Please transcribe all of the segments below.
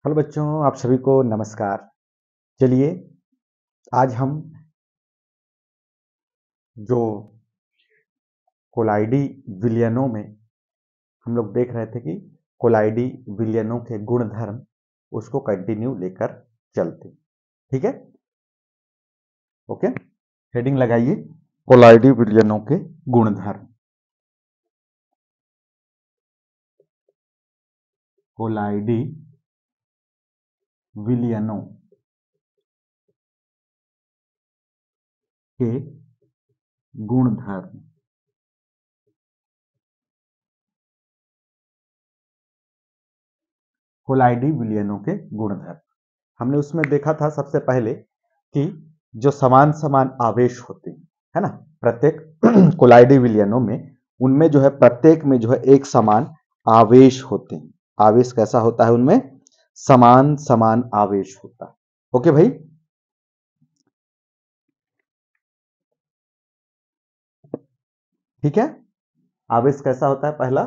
Hello बच्चों, आप सभी को नमस्कार। चलिए आज हम जो कोलाइडी विलयनों में हम लोग देख रहे थे कि कोलाइडी विलयनों के गुणधर्म उसको कंटिन्यू लेकर चलते। ठीक है, ओके। हेडिंग लगाइए, कोलाइडी विलयनों के गुणधर्म। कोलाइडी विलयनों के गुणधर्म। कोलाइडी विलयनों के गुणधर्म हमने उसमें देखा था सबसे पहले कि जो समान समान आवेश होते हैं, है ना, प्रत्येक कोलाइडी विलयनों में, उनमें जो है प्रत्येक में जो है एक समान आवेश होते हैं। आवेश कैसा होता है उनमें? समान समान आवेश होता है। ओके भाई, ठीक है। आवेश कैसा होता है? पहला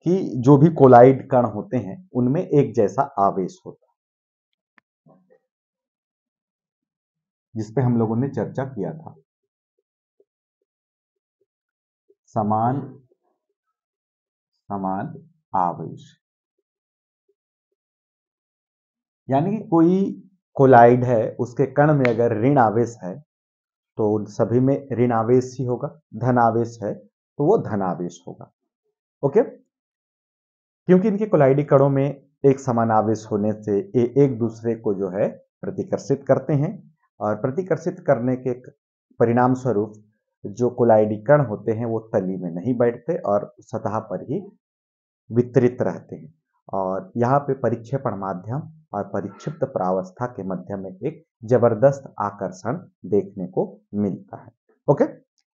कि जो भी कोलाइड कण होते हैं उनमें एक जैसा आवेश होता है, जिसपे हम लोगों ने चर्चा किया था। समान समान आवेश, यानी कि कोई कोलाइड है, उसके कण में अगर ऋण आवेश है तो उन सभी में ऋण आवेश ही होगा, धन आवेश है तो वो धन आवेश होगा। ओके, क्योंकि इनके कोलाइडी कणों में एक समान आवेश होने से ये एक दूसरे को जो है प्रतिकर्षित करते हैं, और प्रतिकर्षित करने के परिणाम स्वरूप जो कोलाइडी कण होते हैं वो तली में नहीं बैठते और सतह पर ही वितरित रहते हैं, और यहाँ पे परिक्षेपण माध्यम और परिक्षिप्त प्रावस्था के मध्य में एक जबरदस्त आकर्षण देखने को मिलता है। ओके,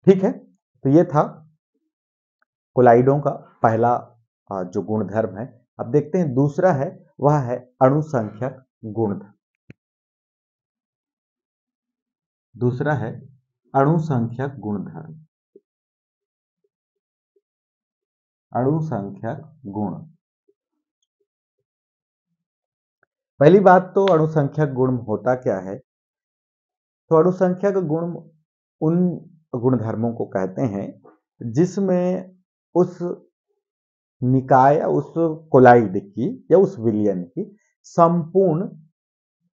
ठीक है। तो ये था कोलाइडों का पहला जो गुणधर्म है। अब देखते हैं दूसरा है, वह है अणुसंख्यक गुणधर्म। दूसरा है अणुसंख्यक गुणधर्म। अणुसंख्यक गुण। पहली बात तो अणुसंख्यक गुण होता क्या है? तो अणुसंख्यक गुण उन गुणधर्मों को कहते हैं जिसमें उस निकाय या उस कोलाइड की या उस विलयन की संपूर्ण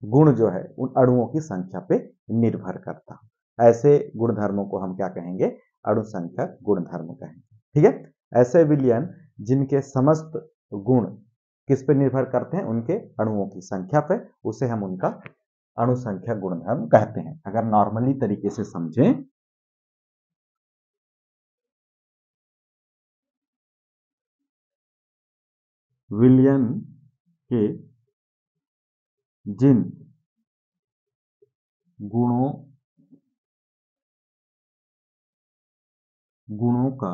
गुण जो है उन अणुओं की संख्या पे निर्भर करता है। ऐसे गुणधर्मों को हम क्या कहेंगे? अणुसंख्यक गुणधर्म कहेंगे। ठीक है, ऐसे विलयन जिनके समस्त गुण किस पे निर्भर करते हैं? उनके अणुओं की संख्या पे, उसे हम उनका अणुसंख्यक गुणधर्म कहते हैं। अगर नॉर्मली तरीके से समझें, विलयन के जिन गुणों का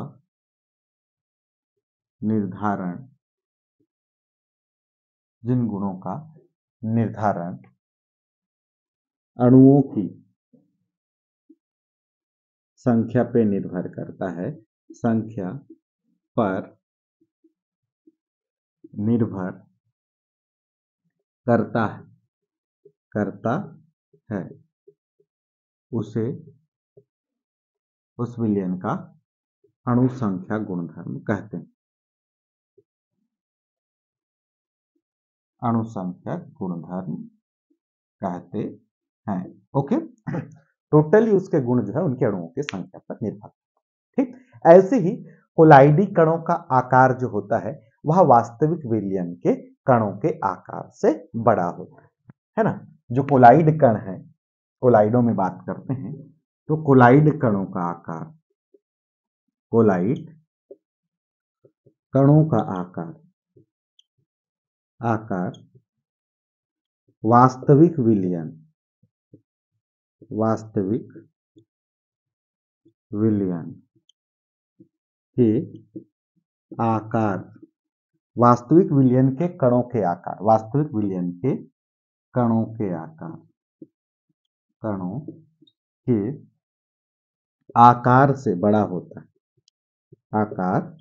निर्धारण, जिन गुणों का निर्धारण अणुओं की संख्या पे निर्भर करता है, संख्या पर निर्भर करता है, उसे उस विलयन का अणुसंख्या गुणधर्म कहते हैं। अणुसंख्या गुणधर्म कहते हैं। ओके, टोटली उसके गुण जो है उनके अणुओं की संख्या पर निर्भर। ठीक, ऐसे ही कोलाइडी कणों का आकार जो होता है वह वास्तविक विलयन के कणों के आकार से बड़ा होता है ना। जो कोलाइड कण है, कोलाइडों में बात करते हैं तो कोलाइड कणों का आकार, कोलाइड कणों का आकार वास्तविक विलयन के आकार, वास्तविक विलयन के कणों के आकार, वास्तविक विलयन के कणों के आकार, कणों के आकार से बड़ा होता है, आकार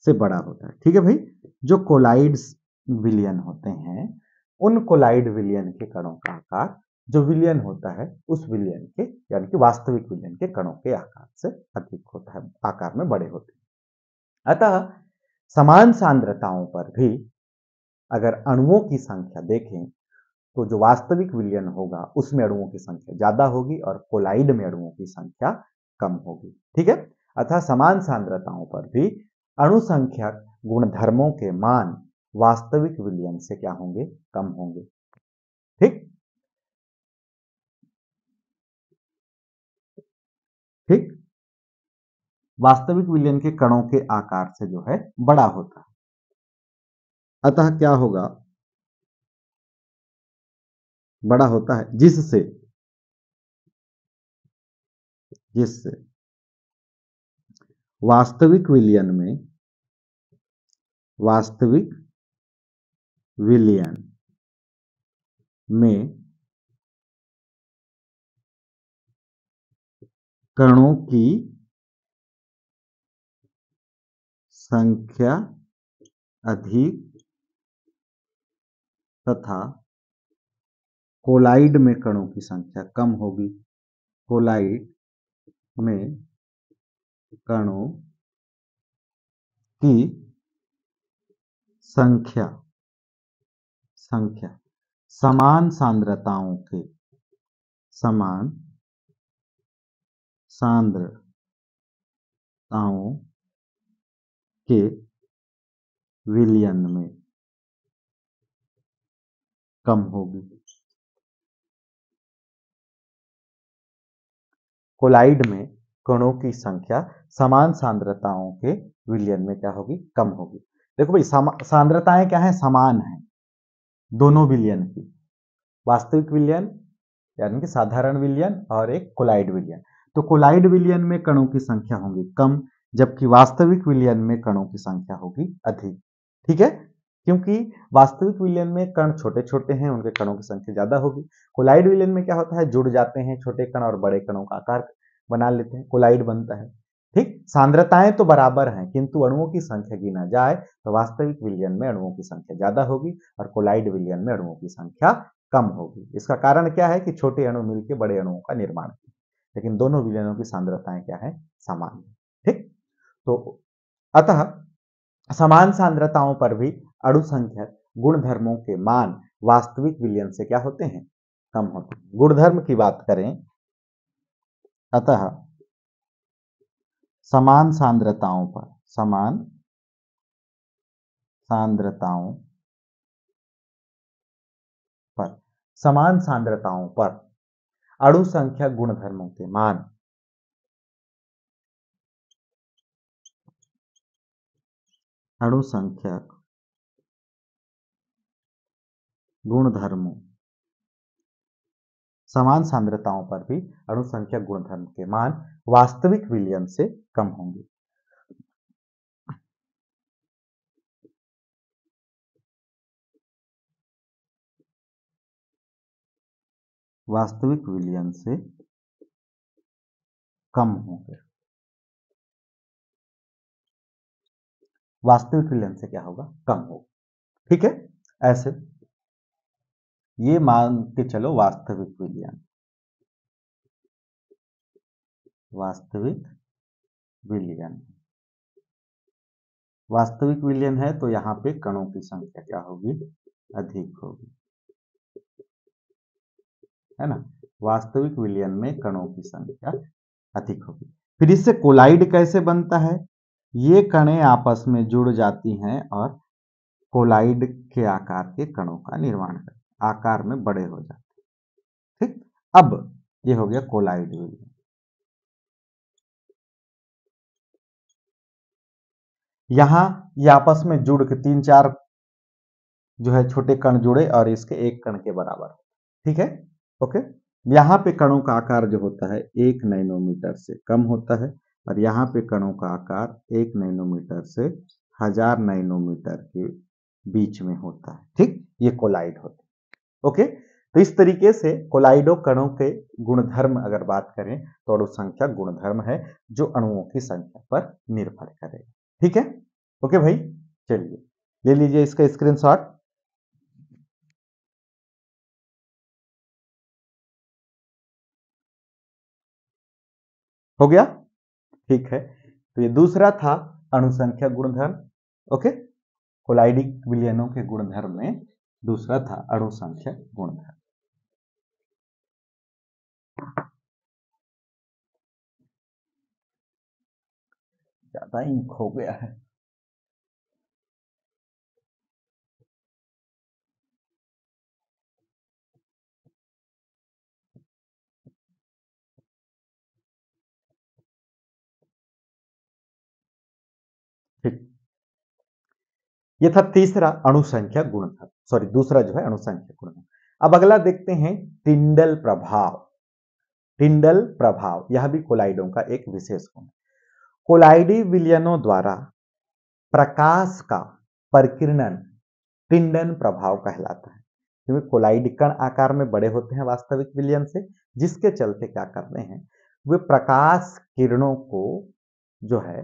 से बड़ा होता है। ठीक है भाई, जो कोलाइड्स विलयन होते हैं, उन कोलाइड विलयन के कणों का आकार जो विलयन होता है उस विलयन के यानी कि वास्तविक विलयन के कणों के आकार से अधिक होता है, आकार में बड़े होते हैं। अतः समान सांद्रताओं पर भी अगर अणुओं की संख्या देखें तो जो वास्तविक विलयन होगा उसमें अणुओं की संख्या ज्यादा होगी और कोलाइड में अणुओं की संख्या कम होगी। ठीक है, अतः समान सांद्रताओं पर भी अणु संख्या गुणधर्मों के मान वास्तविक विलयन से क्या होंगे, कम होंगे। ठीक ठीक, वास्तविक विलयन के कणों के आकार से जो है बड़ा होता है। अतः क्या होगा, बड़ा होता है जिससे जिससे वास्तविक विलयन में वास्तविक विलयन में कणों की संख्या अधिक तथा कोलाइड में कणों की संख्या कम होगी। कोलाइड में कणों की संख्या संख्या समान सांद्रताओं के समान सांद्रताओं के विलयन में कम होगी। कोलाइड में कणों की संख्या समान सांद्रताओं के विलयन में क्या होगी, कम होगी। देखो भाई, सांद्रताएं क्या है, समान है दोनों विलयन की, वास्तविक विलयन यानी कि साधारण विलयन और एक कोलाइड विलयन। तो कोलाइड विलयन में कणों की संख्या होगी कम, जबकि वास्तविक विलयन में कणों की संख्या होगी अधिक। ठीक है, क्योंकि वास्तविक विलयन में कण छोटे छोटे हैं, उनके कणों की संख्या ज्यादा होगी। कोलाइड विलयन में क्या होता है, जुड़ जाते हैं छोटे कण और बड़े कणों का आकार बना लेते हैं, कोलाइड बनता है। ठीक, सांद्रताएं तो बराबर हैं, किंतु अणुओं की संख्या गिना जाए तो वास्तविक विलयन में अणुओं की संख्या ज्यादा होगी और कोलाइड विलयन में अणुओं की संख्या कम होगी। इसका कारण क्या है कि छोटे अणु मिलकर बड़े अणुओं का निर्माण करते हैं, लेकिन दोनों विलयनों की सांद्रताएं क्या है, समान है। ठीक, तो अतः समान सांद्रताओं पर भी अणु संख्या गुणधर्मों के मान वास्तविक विलयन से क्या होते हैं, कम होते हैं। गुणधर्म की बात करें, अतः समान सांद्रताओं पर समान सांद्रताओं पर समान सांद्रताओं पर अणु संख्या गुणधर्मों के मान अणु संख्या गुणधर्मों समान सांद्रताओं पर भी अणु संख्या गुणधर्म के मान वास्तविक विलयन से कम होंगे। वास्तविक विलयन से कम होंगे। वास्तविक विलयन से क्या होगा, कम होगा। ठीक है, ऐसे ये मान के चलो वास्तविक विलयन वास्तविक विलयन वास्तविक विलयन है तो यहां पे कणों की संख्या क्या होगी, अधिक होगी, है ना। वास्तविक विलयन में कणों की संख्या अधिक होगी। फिर इससे कोलाइड कैसे बनता है, ये कणें आपस में जुड़ जाती हैं और कोलाइड के आकार के कणों का निर्माण करते, आकार में बड़े हो जाते। ठीक, अब ये हो गया कोलाइड विलयन। यहां ये आपस में जुड़ के तीन चार जो है छोटे कण जुड़े और इसके एक कण के बराबर। ठीक है, ओके। यहाँ पे कणों का आकार जो होता है 1 नैनोमीटर से कम होता है और यहाँ पे कणों का आकार 1 नैनोमीटर से 1000 नैनोमीटर के बीच में होता है। ठीक, ये कोलाइड होते हैं। ओके, तो इस तरीके से कोलाइडो कणों के गुणधर्म अगर बात करें तो अणु संख्या गुणधर्म है जो अणुओं की संख्या पर निर्भर करेगा। ठीक है, ओके भाई, चलिए ले लीजिए इसका स्क्रीनशॉट। हो गया, ठीक है। तो ये दूसरा था अणुसंख्या गुणधर्म। ओके, कोलाइडिक विलयनों के गुणधर्म में दूसरा था अणुसंख्या गुणधर्म। ज्यादा इंक हो गया है। ठीक, ये था तीसरा अणुसंख्या गुणधर्म, सॉरी दूसरा जो है अणुसंख्या गुणधर्म। अब अगला देखते हैं टिंडल प्रभाव। टिंडल प्रभाव यह भी कोलाइडों का एक विशेष गुण है। कोलाइडी विलयनों द्वारा प्रकाश का परिकिरणन टिंडल प्रभाव कहलाता है, क्योंकि कोलाइड कण आकार में बड़े होते हैं वास्तविक विलयन से, जिसके चलते क्या करते हैं, वे प्रकाश किरणों को जो है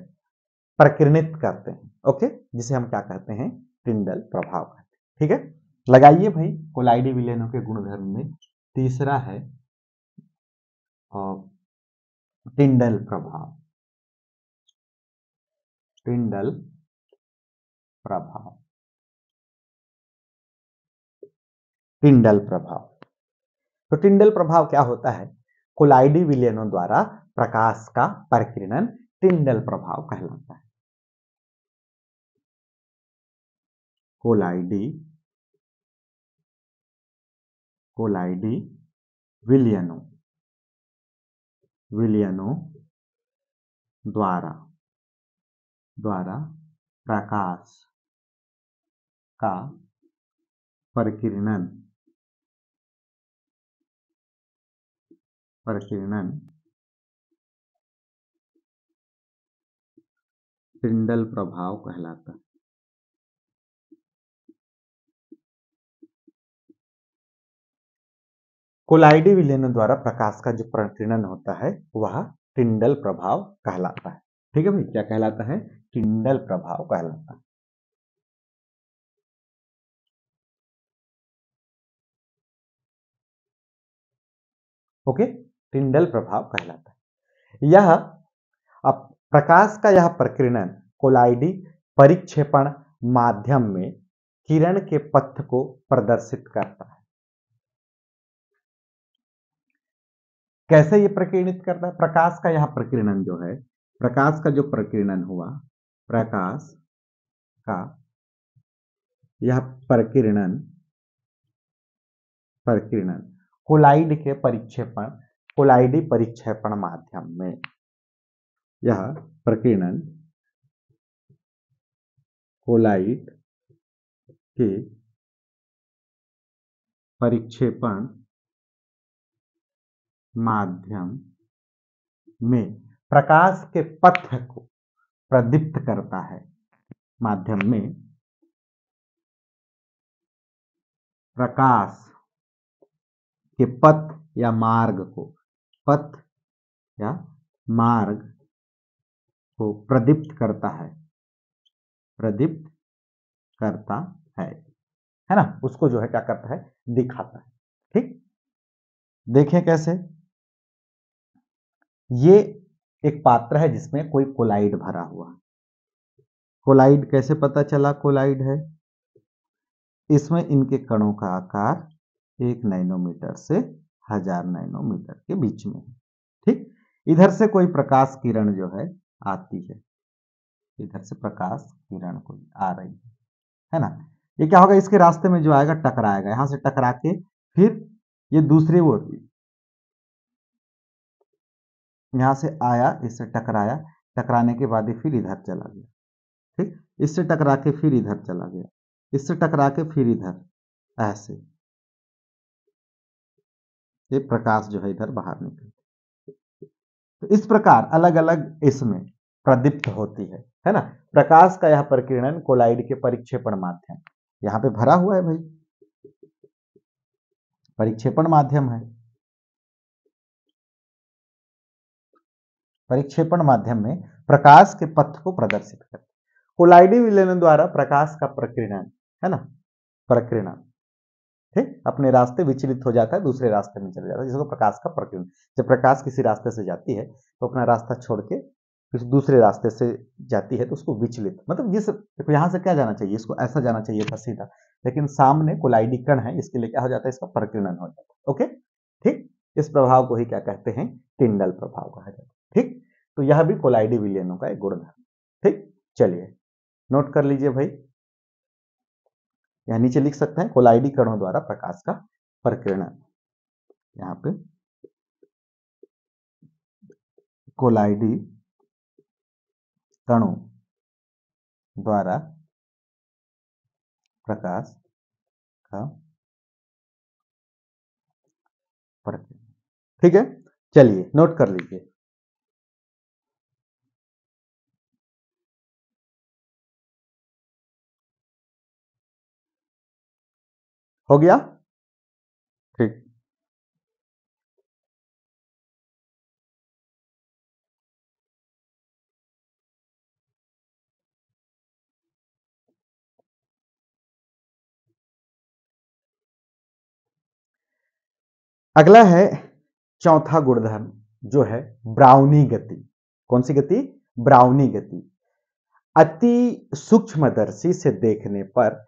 प्रकिरणित करते हैं। ओके, जिसे हम क्या कहते हैं, टिंडल प्रभाव कहते हैं। ठीक है, लगाइए भाई, कोलाइडी विलयनों के गुणधर्म में तीसरा है टिंडल प्रभाव। टिंडल प्रभाव, टिंडल प्रभाव। तो टिंडल प्रभाव क्या होता है, कोलाइडी विलयनों द्वारा प्रकाश का परिकिरणन टिंडल प्रभाव कहलाता है। कोलाइडी कोलाइडी विलयनों विलयनों द्वारा द्वारा प्रकाश का परिकिरणन परिकिरणन टिंडल प्रभाव कहलाता है। कोलाइडी विलयनों द्वारा प्रकाश का जो परिकिरणन होता है वह टिंडल प्रभाव कहलाता है। ठीक है भाई, क्या कहलाता है, टिंडल प्रभाव कहलाता है। ओके, टिंडल प्रभाव कहलाता है। यह अब प्रकाश का यह प्रकीर्णन कोलाइडी परिक्षेपण माध्यम में किरण के पथ को प्रदर्शित करता है। कैसे ये प्रकीर्णित करता है, प्रकाश का यह प्रकीर्णन जो है, प्रकाश का जो प्रकीर्णन हुआ, प्रकाश का यह प्रकीर्णन प्रकीर्णन कोलाइड के परिक्षेपण कोलाइडी परिक्षेपण माध्यम में, यह प्रकीर्णन कोलाइड के परिक्षेपण माध्यम में प्रकाश के पथ को प्रदीप्त करता है। माध्यम में प्रकाश के पथ या मार्ग को प्रदीप्त करता है, प्रदीप्त करता है ना, उसको जो है क्या करता है, दिखाता है। ठीक, देखें कैसे, ये एक पात्र है जिसमें कोई कोलाइड भरा हुआ है। कोलाइड कैसे पता चला कोलाइड है, इसमें इनके कणों का आकार 1 नैनोमीटर से 1000 नैनोमीटर के बीच में है। ठीक, इधर से कोई प्रकाश किरण जो है आती है, इधर से प्रकाश किरण कोई आ रही है ना, ये क्या होगा, इसके रास्ते में जो आएगा टकराएगा, यहां से टकरा के फिर ये दूसरी ओर, यहां से आया, इससे टकराया, टकराने के बाद फिर इधर चला गया। ठीक, इससे टकरा के फिर इधर चला गया, इससे टकरा के फिर इधर, ऐसे ये प्रकाश जो है इधर बाहर निकल, तो इस प्रकार अलग अलग इसमें प्रदीप्त होती है ना। प्रकाश का यह प्रकीर्णन कोलाइड के परिक्षेपण माध्यम, यहां पे भरा हुआ है भाई, परिक्षेपण माध्यम है, परिक्षेपण माध्यम में प्रकाश के पथ को प्रदर्शित करता है। कोलाइडी विलयन द्वारा प्रकाश का प्रकीर्णन है ना, प्रकीर्णन ठीक, अपने रास्ते विचलित हो जाता है, दूसरे रास्ते में चले जाता है, जिसको प्रकाश का प्रकीर्णन। जब प्रकाश किसी रास्ते से जाती है तो अपना रास्ता छोड़ के किसी दूसरे रास्ते से जाती है तो उसको विचलित, मतलब जिस देखो यहाँ से क्या जाना चाहिए, इसको ऐसा जाना चाहिए था सीधा, लेकिन सामने कोलाइडी कण है, इसके लिए क्या हो जाता है, इसका प्रकीर्णन हो जाता है। ओके, ठीक, इस प्रभाव को ही क्या कहते हैं, टिंडल प्रभाव कहा जाता है। ठीक, तो यह भी कोलाइडी विलयनों का एक गुणधर्म। ठीक, चलिए नोट कर लीजिए भाई, यहाँ नीचे लिख सकते हैं कोलाइडी कणों द्वारा प्रकाश का प्रकीर्णन। यहाँ पे कोलाइडी कणों द्वारा प्रकाश का प्रकीर्णन। ठीक है, चलिए नोट कर लीजिए। हो गया, ठीक, अगला है चौथा गुणधर्म, जो है ब्राउनी गति। कौन सी गति, ब्राउनी गति। अति सूक्ष्मदर्शी से देखने पर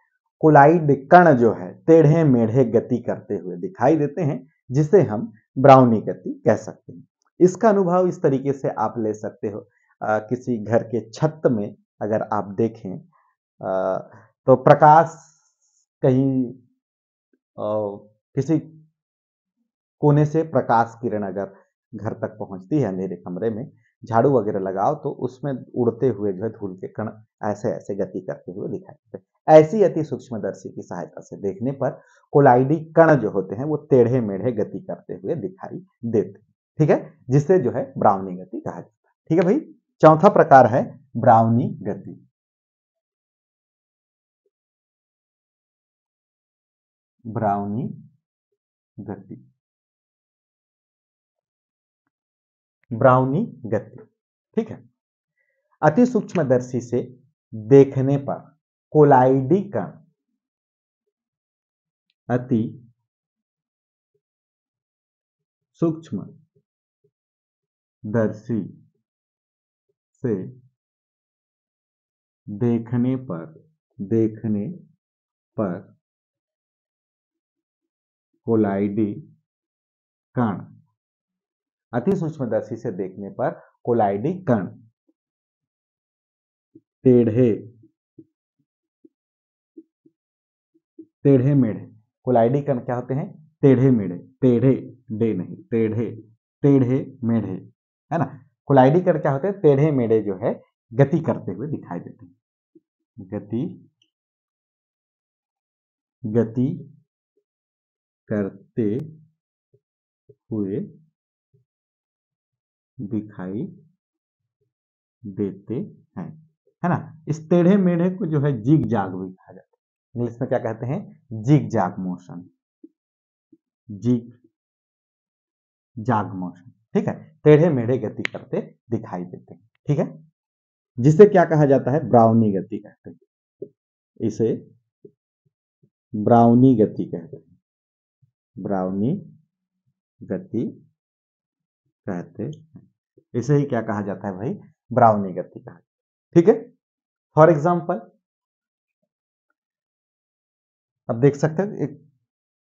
कोलाइड कण जो है टेढ़े मेढ़े गति करते हुए दिखाई देते हैं, जिसे हम ब्राउनी गति कह सकते हैं। इसका अनुभव इस तरीके से आप ले सकते हो, किसी घर के छत में अगर आप देखें तो प्रकाश कहीं किसी कोने से प्रकाश किरण अगर घर तक पहुंचती है अंधेरे कमरे में, झाड़ू वगैरह लगाओ तो उसमें उड़ते हुए जो है धूल के कण ऐसे ऐसे गति करते हुए दिखाई देते हैं। ऐसी अति सूक्ष्मदर्शी की सहायता से देखने पर कोलाइडी कण जो होते हैं वो टेढ़े मेढ़े गति करते हुए दिखाई देते हैं। ठीक है, जिससे जो है ब्राउनी गति कहा जाता है। ठीक है भाई, चौथा प्रकार है ब्राउनी गति। ब्राउनी गति, ब्राउनी गति। ठीक है, अति सूक्ष्मदर्शी से देखने पर कोलाइडी कण अति सूक्ष्म दर्शी से देखने पर कोलाइडी कण, अति सूक्ष्मदर्शी से देखने पर कोलाइडी कण टेढ़े टेढ़े मेढ़े, कोलाइडी कण क्या होते हैं, टेढ़े मेढ़े, टेढ़े डे नहीं, टेढ़े टेढ़े मेढ़े, है ना। कोलाइडी कण क्या होते हैं, टेढ़े मेढ़े जो है गति करते हुए दिखाई देते हैं। गति करते हुए दिखाई देते हैं, है ना। इस टेढ़े मेढ़े को जो है जिग जाग भी कहा जाता है। इंग्लिश में क्या कहते हैं, जिग जाग मोशन, जिग जाग मोशन। ठीक है, टेढ़े मेढ़े गति करते दिखाई देते हैं। ठीक है, जिसे क्या कहा जाता है, ब्राउनी गति कहते हैं। इसे ब्राउनी गति कहते हैं, ब्राउनी गति कहते हैं। इसे ही क्या कहा जाता है भाई, ब्राउनी गति कहा जाता है। ठीक है, फॉर एग्जाम्पल अब देख सकते हैं,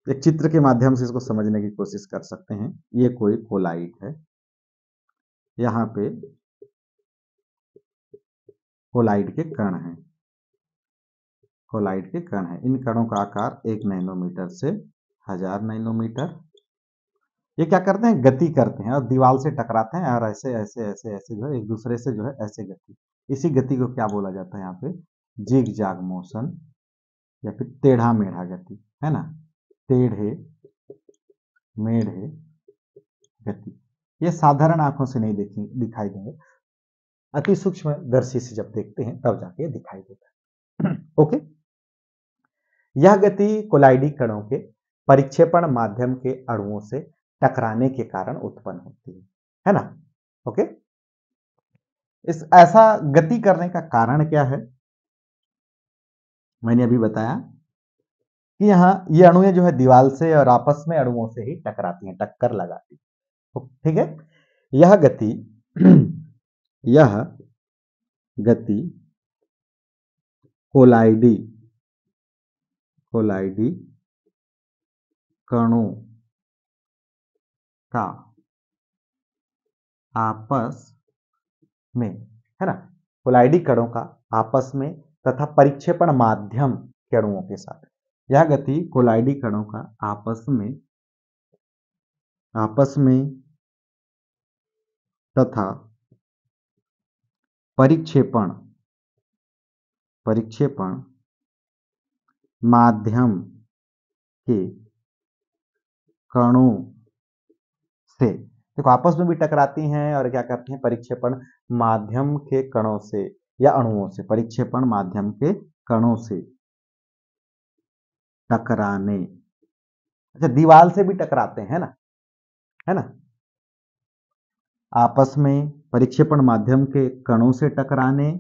एक चित्र के माध्यम से इसको समझने की कोशिश कर सकते हैं। ये कोई कोलाइड है, यहाँ पे कोलाइड के कण हैं, कोलाइड के कण हैं। इन कणों का आकार 1 नैनोमीटर से 1000 नैनोमीटर। ये क्या करते हैं, गति करते हैं और दीवार से टकराते हैं और ऐसे ऐसे ऐसे ऐसे जो है एक दूसरे से जो है ऐसे गति, इसी गति को क्या बोला जाता है यहाँ पे, जिग जाग मोशन या फिर टेढ़ा मेढ़ा गति, है ना, टेढ़े मेढ़े गति। ये साधारण आंखों से नहीं दिखाई देंगे, अति सूक्ष्म दर्शी से जब देखते हैं तब जाके दिखाई देता है। ओके, यह गति कोलाइडी कणों के परिक्षेपण माध्यम के अणुओं से टकराने के कारण उत्पन्न होती है ना। ओके, इस ऐसा गति करने का कारण क्या है, मैंने अभी बताया कि यहाँ ये अणुएं जो है दीवार से और आपस में अणुओं से ही टकराती हैं, टक्कर लगाती हैं। तो ठीक है, यह गति यह गति कोलाइडी कोलाइडी कणों का आपस में, है ना, कोलाइडी कणों का आपस में तथा परिक्षेपण माध्यम के अणुओं के साथ, यह गति कोलाइडी कणों का आपस में तथा परिक्षेपण माध्यम के कणों से, देखो आपस में भी टकराती हैं और क्या करती हैं, परिक्षेपण माध्यम के कणों से या अणुओं से, परिक्षेपण माध्यम के कणों से टकराने, अच्छा दीवार से भी टकराते हैं ना, है ना, आपस में परिक्षेपण माध्यम के कणों से टकराने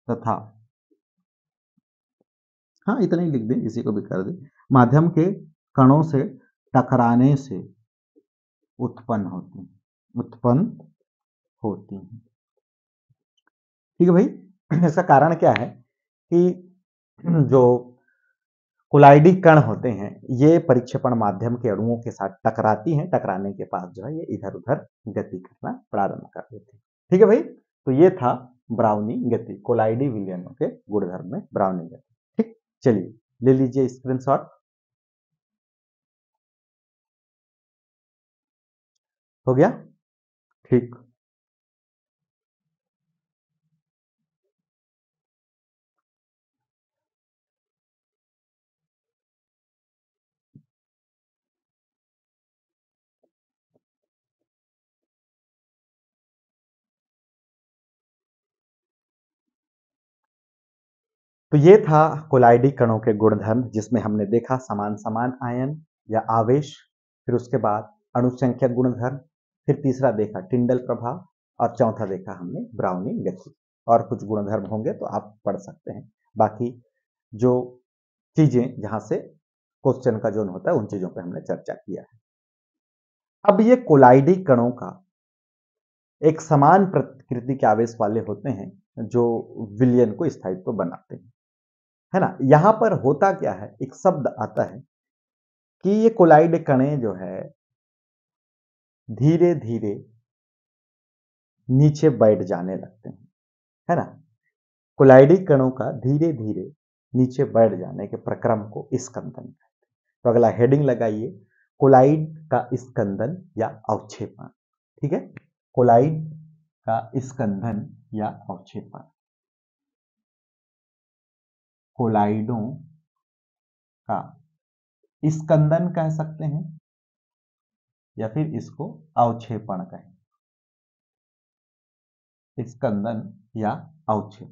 तथा, हाँ इतना ही लिख दें, इसी को भी कर दें, माध्यम के कणों से टकराने से उत्पन्न होती हैं। ठीक है भाई, इसका कारण क्या है कि जो कोलाइडी कण होते हैं ये परिक्षेपण माध्यम के अणुओं के साथ टकराती हैं, टकराने के पास जो है ये इधर उधर गति करना प्रारंभ कर देती है। ठीक है भाई, तो ये था ब्राउनी गति, कोलाइडी विलयनों के गुणधर्म में ब्राउनी गति। ठीक, चलिए ले लीजिए स्क्रीनशॉट, हो गया, ठीक। तो ये था कोलाइडी कणों के गुणधर्म, जिसमें हमने देखा समान समान आयन या आवेश, फिर उसके बाद अणुसंख्यक गुणधर्म, फिर तीसरा देखा टिंडल प्रभाव और चौथा देखा हमने ब्राउनी गति। और कुछ गुणधर्म होंगे तो आप पढ़ सकते हैं, बाकी जो चीजें जहां से क्वेश्चन का जोन होता है उन चीजों पर हमने चर्चा किया है। अब ये कोलाइडी कणों का एक समान प्रकृति के आवेश वाले होते हैं जो विलयन को स्थायित्व बनाते हैं, है ना। यहां पर होता क्या है, एक शब्द आता है कि ये कोलाइड कणें जो है धीरे धीरे नीचे बैठ जाने लगते हैं, है ना। कोलाइडी कणों का धीरे धीरे नीचे बैठ जाने के प्रक्रम को स्कंदन कहते हैं। तो अगला हेडिंग लगाइए, कोलाइड का स्कंदन या अवक्षेपण। ठीक है, कोलाइड का स्कंदन या अवक्षेपण, कोलाइडों का स्कंदन कह सकते हैं या फिर इसको अवक्षेपण कहें, स्कंदन या अवक्षेपण,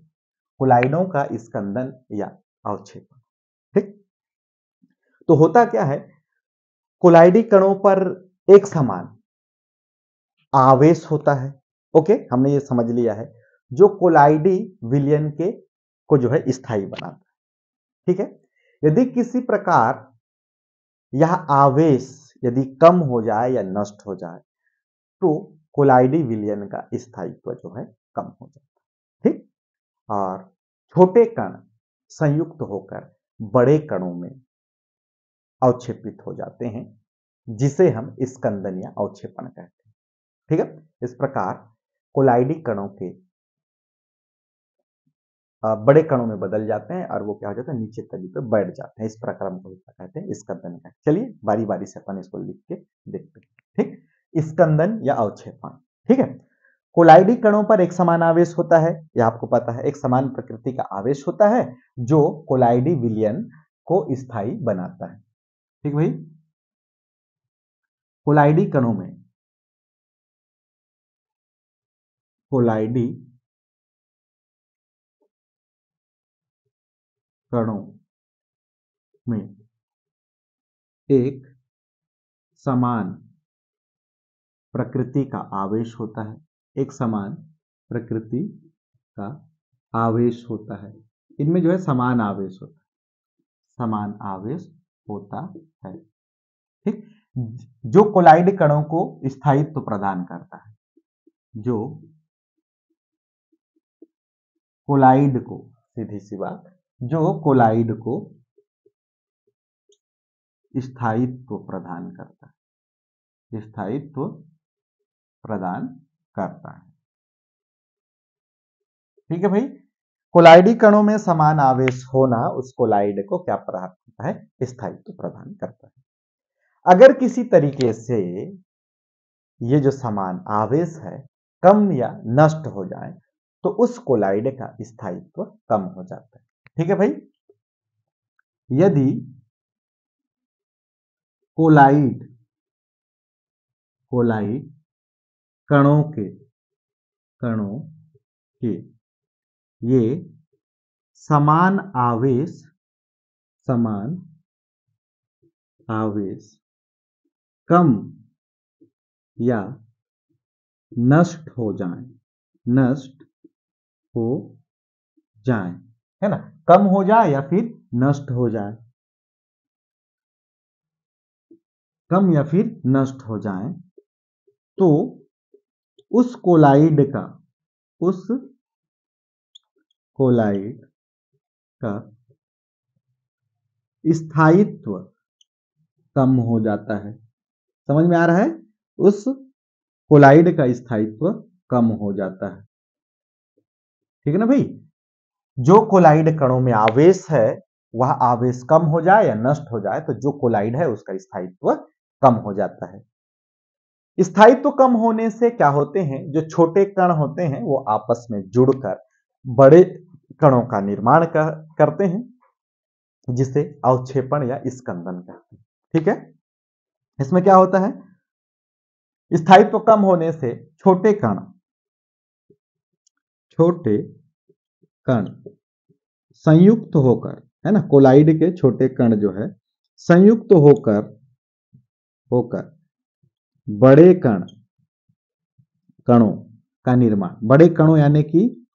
कोलाइडों का स्कंदन या अवक्षेपण। ठीक, तो होता क्या है, कोलाइडी कणों पर एक समान आवेश होता है। ओके, हमने ये समझ लिया है, जो कोलाइडी विलयन के को जो है स्थायी बनाता है। ठीक है, यदि किसी प्रकार यह आवेश यदि कम हो जाए या नष्ट हो जाए तो कोलाइडी विलयन का स्थायित्व जो है कम हो जाता है। ठीक, और छोटे कण संयुक्त होकर बड़े कणों में अवक्षेपित हो जाते हैं, जिसे हम स्कंदन या अवक्षेपण कहते हैं। ठीक है, इस प्रकार कोलाइडी कणों के बड़े कणों में बदल जाते हैं और वो क्या हो जाता है, नीचे तली पे बैठ जाते हैं। इस प्रक्रम को कहते हैं स्कंदन का। चलिए बारी बारी से अपन इसको लिख के देखते हैं। ठीक, स्कंदन या अवक्षेपण। ठीक है, कोलाइडी कणों पर एक समान आवेश होता है, यह आपको पता है, एक समान प्रकृति का आवेश होता है जो कोलाइडी विलयन को स्थायी बनाता है। ठीक भाई, कोलाइडी कणों में कोलाइडी कणों में एक समान प्रकृति का आवेश होता है, एक समान प्रकृति का आवेश होता है, इनमें जो है समान आवेश होता है, समान आवेश होता है। ठीक, जो कोलाइड कणों को स्थायित्व प्रदान करता है, जो कोलाइड को, सीधी सी बात, जो कोलाइड को स्थायित्व प्रदान करता है, स्थायित्व प्रदान करता है। ठीक है भाई, कोलाइडी कणों में समान आवेश होना उस कोलाइड को क्या प्राप्त करता है, स्थायित्व प्रदान करता है। अगर किसी तरीके से ये जो समान आवेश है कम या नष्ट हो जाए तो उस कोलाइड का स्थायित्व कम हो जाता है। ठीक है भाई, यदि कोलाइड कणों के ये समान आवेश कम या नष्ट हो जाए, है ना, कम हो जाए या फिर नष्ट हो जाए, कम या फिर नष्ट हो जाए, तो उस कोलाइड का स्थायित्व कम हो जाता है। समझ में आ रहा है, उस कोलाइड का स्थायित्व कम हो जाता है। ठीक है ना भाई, जो कोलाइड कणों में आवेश है वह आवेश कम हो जाए या नष्ट हो जाए तो जो कोलाइड है उसका स्थायित्व कम हो जाता है। स्थायित्व कम होने से क्या होते हैं, जो छोटे कण होते हैं वो आपस में जुड़कर बड़े कणों का निर्माण करते हैं, जिसे अवक्षेपण या स्कंदन कहते हैं। ठीक है, इसमें क्या होता है, स्थायित्व कम होने से छोटे कण संयुक्त होकर, है ना, कोलाइड के छोटे कण जो है संयुक्त होकर बड़े कणों का निर्माण, बड़े कणों यानी कि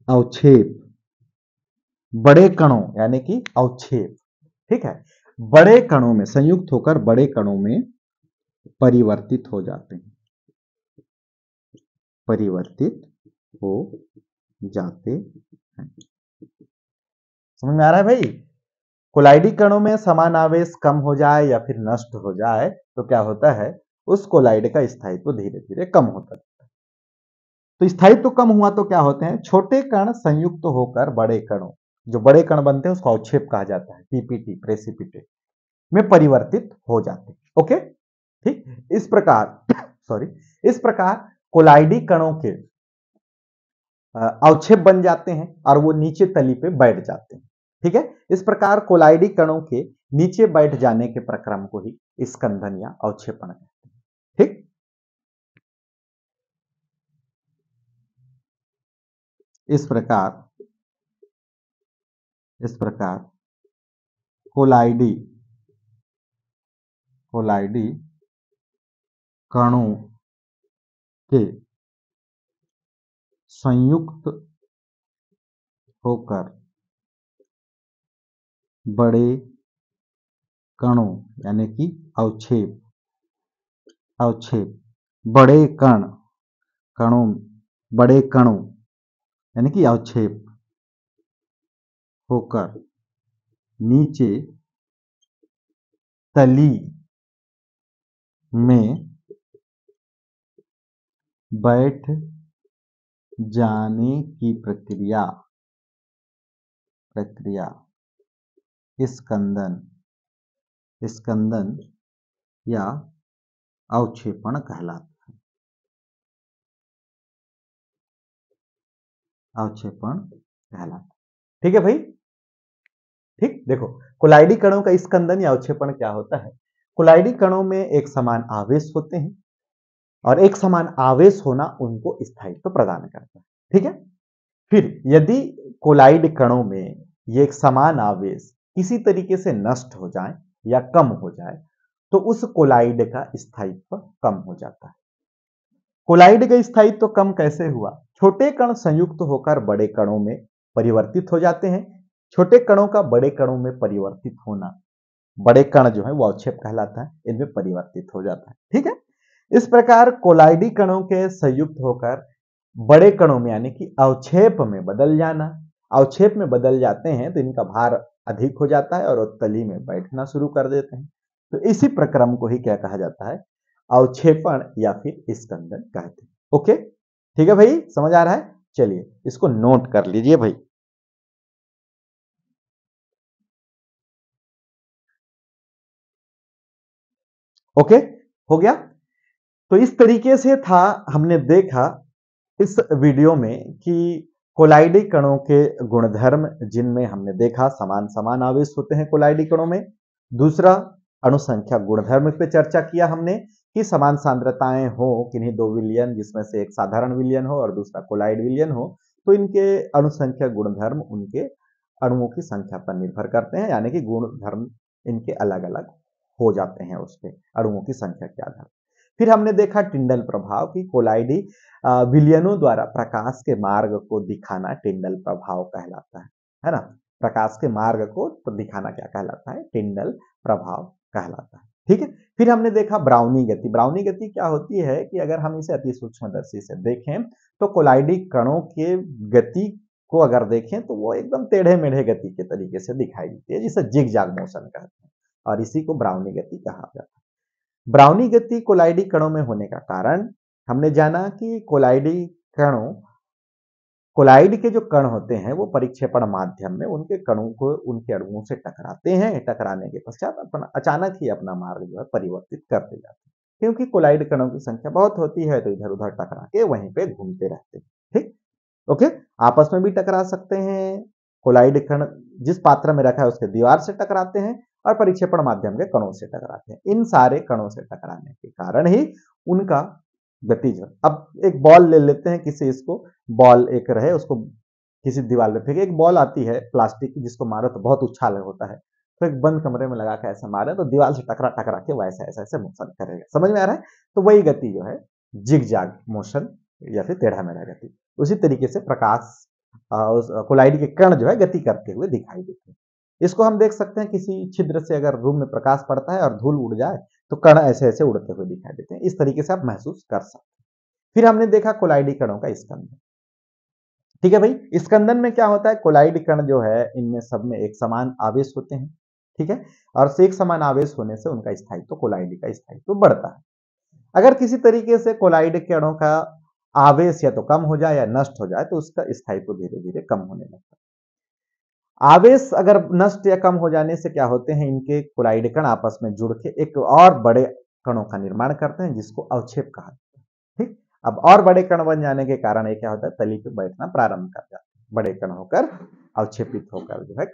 अवक्षेप, बड़े कणों यानी कि अवक्षेप, ठीक है, बड़े कणों में संयुक्त होकर बड़े कणों में परिवर्तित हो जाते हैं, परिवर्तित हो जाते हैं। समझ में आ रहा है भाई, कोलाइडी कणों में समान आवेश कम हो जाए या फिर नष्ट हो जाए तो क्या होता है, उस कोलाइड का स्थायित्व धीरे धीरे कम होता है। तो स्थायित्व कम हुआ तो क्या होते हैं, छोटे कण संयुक्त होकर बड़े कणों, जो बड़े कण बनते हैं उसको अवक्षेप कहा जाता है, पीपीटी प्रेसिपिटेट में परिवर्तित हो जाते हैं। ओके, ठीक, इस प्रकार इस प्रकार कोलाइडी कणों के अवक्षेप बन जाते हैं और वो नीचे तली पे बैठ जाते हैं। ठीक है, इस प्रकार कोलाइडी कणों के नीचे बैठ जाने के प्रक्रम को ही स्कंदन या अवक्षेपण कहते हैं। ठीक, इस प्रकार कोलाइडी कणों के संयुक्त होकर बड़े कणों यानी कि अवक्षेप बड़े कणों यानी कि अवक्षेप होकर नीचे तली में बैठ जाने की प्रक्रिया स्कंदन या अवक्षेपण कहलाता है। ठीक है भाई, ठीक, देखो कोलाइडी कणों का स्कंदन या अवक्षेपण क्या होता है, कोलाइडी कणों में एक समान आवेश होते हैं और एक समान आवेश होना उनको स्थायित्व प्रदान करता है। ठीक है, फिर यदि कोलाइड कणों में ये एक समान आवेश किसी तरीके से नष्ट हो जाए या कम हो जाए तो उस कोलाइड का स्थायित्व कम हो जाता है। कोलाइड का स्थायित्व कम कैसे हुआ, छोटे कण संयुक्त होकर बड़े कणों में परिवर्तित हो जाते हैं छोटे कणों का बड़े कणों में परिवर्तित होना, बड़े कण जो है वो अवक्षेप कहलाता है, इनमें परिवर्तित हो जाता है। ठीक है, इस प्रकार कोलाइडी कणों के संयुक्त होकर बड़े कणों में यानी कि अवक्षेप में बदल जाना, अवक्षेप में बदल जाते हैं तो इनका भार अधिक हो जाता है और वो तली में बैठना शुरू कर देते हैं। तो इसी प्रक्रम को ही क्या कहा जाता है, अवक्षेपण या फिर स्कंदन कहते हैं। ओके, ठीक है भाई, समझ आ रहा है? चलिए इसको नोट कर लीजिए भाई। ओके, हो गया। तो इस तरीके से था, हमने देखा इस वीडियो में कि कोलाइडी कणों के गुणधर्म, जिनमें हमने देखा समान समान आवेश होते हैं कोलाइडी कणों में। दूसरा, अणुसंख्या गुणधर्म पे चर्चा किया हमने कि समान सांद्रताएं हो किन्हीं दो विलयन, जिसमें से एक साधारण विलयन हो और दूसरा कोलाइड विलयन हो, तो इनके अणुसंख्या गुणधर्म उनके अणुओं की संख्या पर निर्भर करते हैं, यानी कि गुणधर्म इनके अलग अलग हो जाते हैं उसके अणुओं की संख्या के आधार। फिर हमने देखा टिंडल प्रभाव की कोलाइडी विलयनों द्वारा प्रकाश के मार्ग को दिखाना टिंडल प्रभाव कहलाता है ना। प्रकाश के मार्ग को तो दिखाना क्या कहलाता है, टिंडल प्रभाव कहलाता है। ठीक है, फिर हमने देखा ब्राउनी गति। ब्राउनी गति क्या होती है कि अगर हम इसे अति सूक्ष्मदर्शी से देखें तो कोलाइडी कणों के गति को अगर देखें तो वो एकदम टेढ़े मेढ़े गति के तरीके से दिखाई देती है, जिसे जिग जैग मोशन कहते हैं, और इसी को ब्राउनी गति कहा जाता है। ब्राउनी गति कोलाइडी कणों में होने का कारण हमने जाना कि कोलाइड के जो कण होते हैं वो परिक्षेपण माध्यम में उनके कणों को उनके अणुओं से टकराते हैं। टकराने के पश्चात अपना अचानक ही अपना मार्ग जो है परिवर्तित करते जाते हैं, क्योंकि कोलाइड कणों की संख्या बहुत होती है तो इधर उधर टकरा के वहीं पे घूमते रहते हैं। ठीक, ओके, आपस में भी टकरा सकते हैं। कोलाइड कण जिस पात्र में रखा है उसके दीवार से टकराते हैं और परिक्षेपण माध्यम के कणों से टकराते हैं। इन सारे कणों से टकराने के कारण ही उनका गतिज। अब एक बॉल ले लेते हैं, किसी इसको बॉल एक रहे, उसको किसी दीवार में फेंके, एक बॉल आती है प्लास्टिक की जिसको मारो तो बहुत उछाल होता है, तो एक बंद कमरे में लगा के ऐसा मारे तो दीवार से टकरा टकरा के वैसा ऐसा ऐसे मोशन करेगा। समझ में आ रहा है? तो वही गति जो है जिग जैग मोशन या फिर टेढ़ा मेढ़ा गति। उसी तरीके से प्रकाश उस कोलाइड के कण जो है गति करते हुए दिखाई देते हैं। इसको हम देख सकते हैं, किसी छिद्र से अगर रूम में प्रकाश पड़ता है और धूल उड़ जाए तो कण ऐसे ऐसे उड़ते हुए दिखाई देते हैं। इस तरीके से आप महसूस कर सकते हैं। फिर हमने देखा कोलाइडी कणों का स्कंदन। ठीक है भाई, स्कंदन में क्या होता है, कोलाइड कण जो है इनमें सब में एक समान आवेश होते हैं। ठीक है, और एक समान आवेश होने से उनका स्थायित्व, कोलाइडी का स्थायित्व बढ़ता है। अगर किसी तरीके से कोलाइड कणों का आवेश या तो कम हो जाए या नष्ट हो जाए तो उसका स्थायित्व धीरे धीरे कम होने लगता है। आवेश अगर नष्ट या कम हो जाने से क्या होते हैं, इनके कोलाइड कण आपस में जुड़ के एक और बड़े कणों का निर्माण करते हैं, जिसको अवक्षेप कहा जाता है। ठीक, अब और बड़े कण बन जाने के कारण ये क्या होता है, तली पे बैठना प्रारंभ कर जाते हैं। बड़े कण होकर अवक्षेपित होकर जो है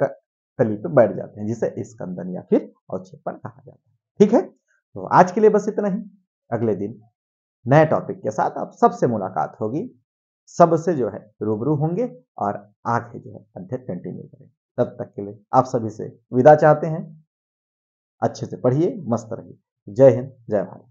तली पे बैठ जाते हैं, जिसे स्कंदन या फिर अवक्षेपण कहा जाता है। ठीक है, तो आज के लिए बस इतना ही। अगले दिन नए टॉपिक के साथ आप सबसे मुलाकात होगी, सबसे जो है रूबरू होंगे और आगे जो है अध्ययन कंटिन्यू करेंगे। तब तक के लिए आप सभी से विदा चाहते हैं। अच्छे से पढ़िए, मस्त रहिए। जय हिंद, जय भारत।